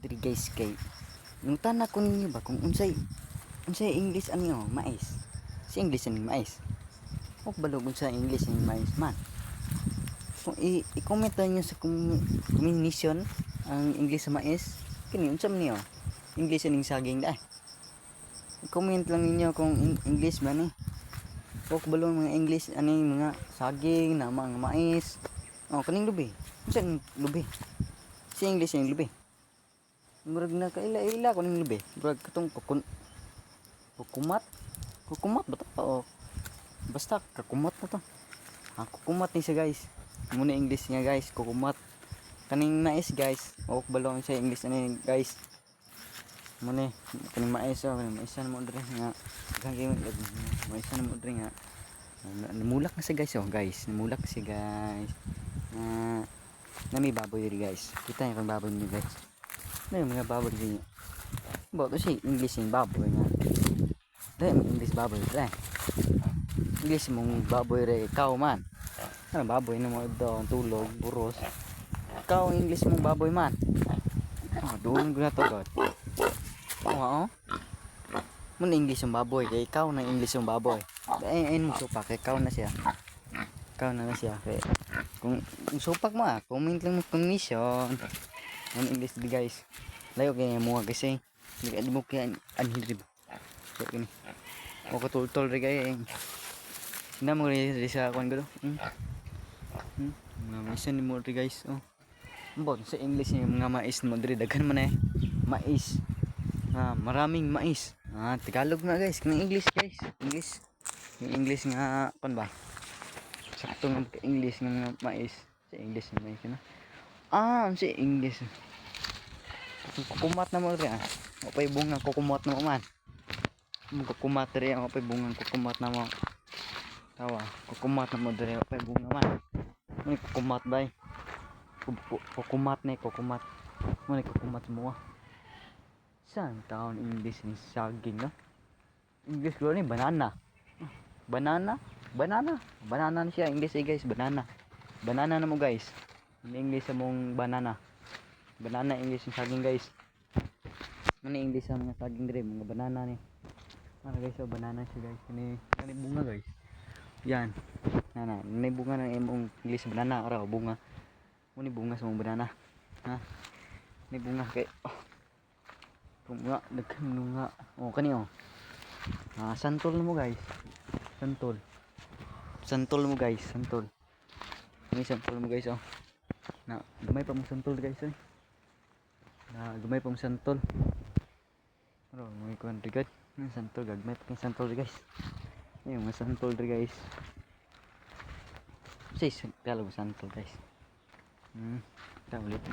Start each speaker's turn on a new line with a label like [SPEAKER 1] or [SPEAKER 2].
[SPEAKER 1] diri guys kay nung tanak ko ninyo ba kung unsay English ano mais. Si English ani mais. Og balog unsa English ani mais man. Kung i-comment niyo sa combination ang English sa mais, kini unsa man niyo? English aning saging da. I-comment lang ninyo kung English ba ni. Og balong mga English ani mga saging na mga mais. Oh, kaning lubi. Unsa ang lubi? Si English ang lubi. Murag na kaila-ila ko ning lubi. Murag katong kukumat. Kukumat ba to? Oo. Basta kakumat na to. Ah, kukumat ni siya guys. Muna English niya guys, kukumat. Kaning mais guys. Og balong sa English ani guys. Muna kaning mais kaning mais na mo diri nga. Gagawin mais na mo diri nga. Namulak na siya guys guys. Namulak siya guys. May baboy rin guys. Kita yung baboy niyo guys. May mga baboy rin. Bato si English yung baboy nga. Dahil English baboy rin. English mong baboy rin. Ikaw man. Ano baboy na mo doon. Tulog, buros. Ikaw English mong baboy man. Oh, doon ko na to god. Oo. Muna English yung baboy. Kaya ikaw na English yung baboy. Ayun mo supak. Ikaw na siya. Ikaw na siya. Kaya kung supak mo comment lang mo commission. Ano English di guys. Layo kaya mo kasi di mo kaya anhidrib. So kini. O katultol ri kay. Sina mo ri sa kuan gado. Mga mission mo ri guys. Oh. Bon sa English yung mga mais mo diri daghan man mais. Maraming mais. Tagalog na guys. Kung English guys. English. Yung English nga kon ba? Sakto ng English ng mais. Sa English ng mais na. Si English. Kukumat na mo rin Opay bunga kukumat na mo man. Kukumat rin opay bunga kukumat na mo. Tawa. Kukumat na mo rin opay bunga man. May kukumat ba kukumat na kukumat. May kukumat mo Saan taon English ni saging no? English ko ni banana. Banana na siya English guys, banana na mo guys. Ang English mong banana English ng saging guys. Ano English sa mga saging dire mga banana ni. Guys banana siya guys. Kani bunga guys. Yan. May bunga ng imong English banana ora bunga. Muni bunga sa mong banana. May bunga kay bunga daghan nga. Kani santol mo guys. Santol mo guys, santol. May santol mo guys gamay pa mong santol guys gamay pa mong santol. May kuan rigad. Santol gagmay pa santol guys. Yung mga santol guys. Say, kala mo santol guys. Ulit.